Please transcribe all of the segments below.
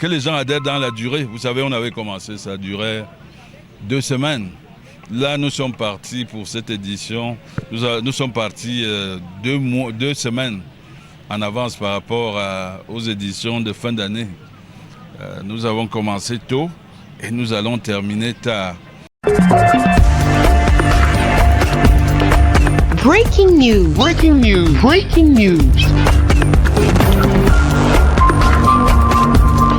Que les gens adhèrent dans la durée. Vous savez, on avait commencé, ça durait 2 semaines. Là, nous sommes partis pour cette édition. Nous sommes partis 2 semaines en avance par rapport aux éditions de fin d'année. Nous avons commencé tôt et nous allons terminer tard. Breaking news. Breaking news. Breaking news.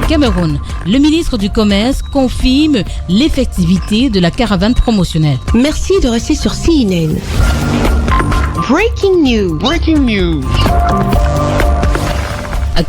Cameroun, le ministre du Commerce confirme l'effectivité de la caravane promotionnelle. Merci de rester sur CNN. Breaking news. Breaking news.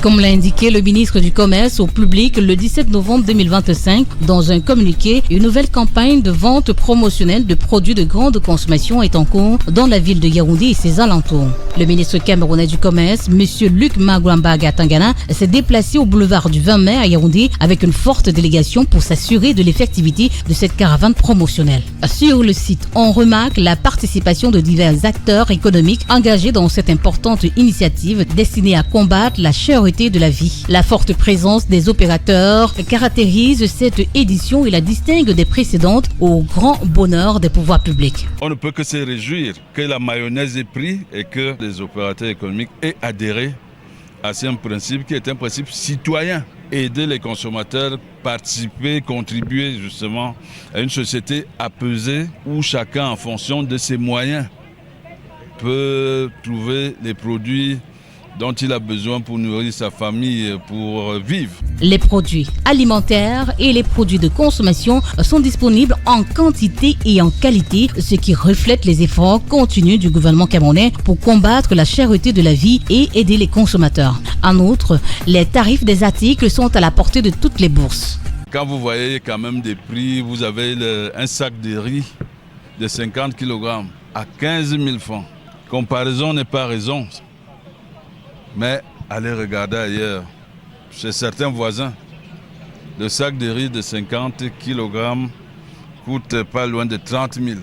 Comme l'a indiqué le ministre du Commerce au public le 17 novembre 2025, dans un communiqué, une nouvelle campagne de vente promotionnelle de produits de grande consommation est en cours dans la ville de Yaoundé et ses alentours. Le ministre camerounais du Commerce, M. Luc Magwambaga Tangana, s'est déplacé au boulevard du 20 mai à Yaoundé avec une forte délégation pour s'assurer de l'effectivité de cette caravane promotionnelle. Sur le site, on remarque la participation de divers acteurs économiques engagés dans cette importante initiative destinée à combattre la cherté de la vie. La forte présence des opérateurs caractérise cette édition et la distingue des précédentes au grand bonheur des pouvoirs publics. On ne peut que se réjouir que la mayonnaise ait pris et que les opérateurs économiques aient adhéré à ce principe qui est un principe citoyen. Aider les consommateurs, participer, contribuer justement à une société apaisée où chacun en fonction de ses moyens peut trouver les produits dont il a besoin pour nourrir sa famille, pour vivre. Les produits alimentaires et les produits de consommation sont disponibles en quantité et en qualité, ce qui reflète les efforts continus du gouvernement camerounais pour combattre la cherté de la vie et aider les consommateurs. En outre, les tarifs des articles sont à la portée de toutes les bourses. Quand vous voyez quand même des prix, vous avez un sac de riz de 50 kg à 15 000 francs. Comparaison n'est pas raison. Mais allez regarder ailleurs, chez certains voisins, le sac de riz de 50 kg coûte pas loin de 30 000.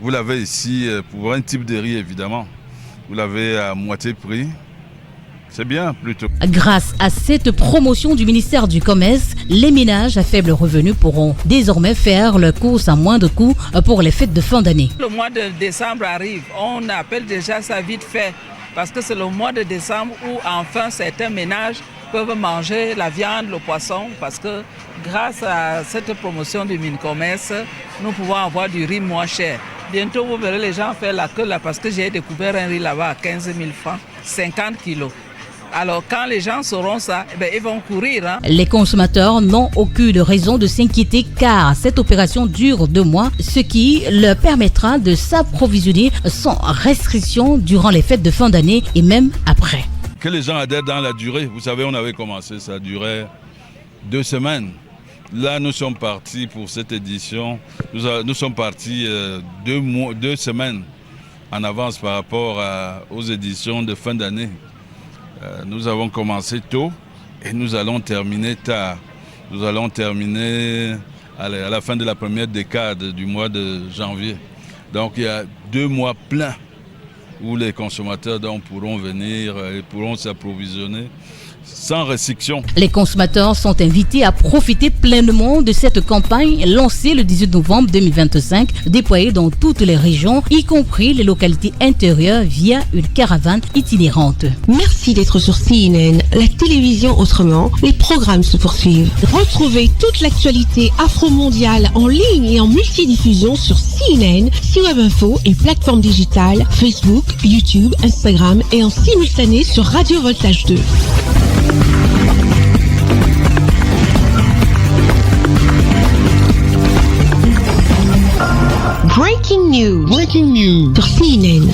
Vous l'avez ici pour un type de riz évidemment. Vous l'avez à moitié prix. C'est bien plutôt. Grâce à cette promotion du ministère du Commerce, les ménages à faible revenu pourront désormais faire leurs courses à moins de coûts pour les fêtes de fin d'année. Le mois de décembre arrive, on appelle déjà ça vite fait. Parce que c'est le mois de décembre où enfin certains ménages peuvent manger la viande, le poisson, parce que grâce à cette promotion du Mincommerce, nous pouvons avoir du riz moins cher. Bientôt, vous verrez les gens faire la queue là, parce que j'ai découvert un riz là-bas à 15 000 francs, 50 kilos. Alors quand les gens sauront ça, ils vont courir. Les consommateurs n'ont aucune raison de s'inquiéter car cette opération dure 2 mois, ce qui leur permettra de s'approvisionner sans restriction durant les fêtes de fin d'année et même après. Que les gens adhèrent dans la durée. Vous savez, on avait commencé, ça durait 2 semaines. Là, nous sommes partis pour cette édition. Nous sommes partis 2 semaines en avance par rapport aux éditions de fin d'année. Nous avons commencé tôt et nous allons terminer tard. Nous allons terminer à la fin de la première décade du mois de janvier. Donc il y a 2 mois pleins où les consommateurs pourront venir et pourront s'approvisionner sans restriction. Les consommateurs sont invités à profiter pleinement de cette campagne lancée le 18 novembre 2025, déployée dans toutes les régions, y compris les localités intérieures via une caravane itinérante. Merci d'être sur CNN, la télévision autrement. Les programmes se poursuivent. Retrouvez toute l'actualité afro-mondiale en ligne et en multidiffusion sur CNN, C-Web Info et plateformes digitales, Facebook, YouTube, Instagram et en simultané sur Radio Voltage 2. Breaking news. Breaking news sur CNN.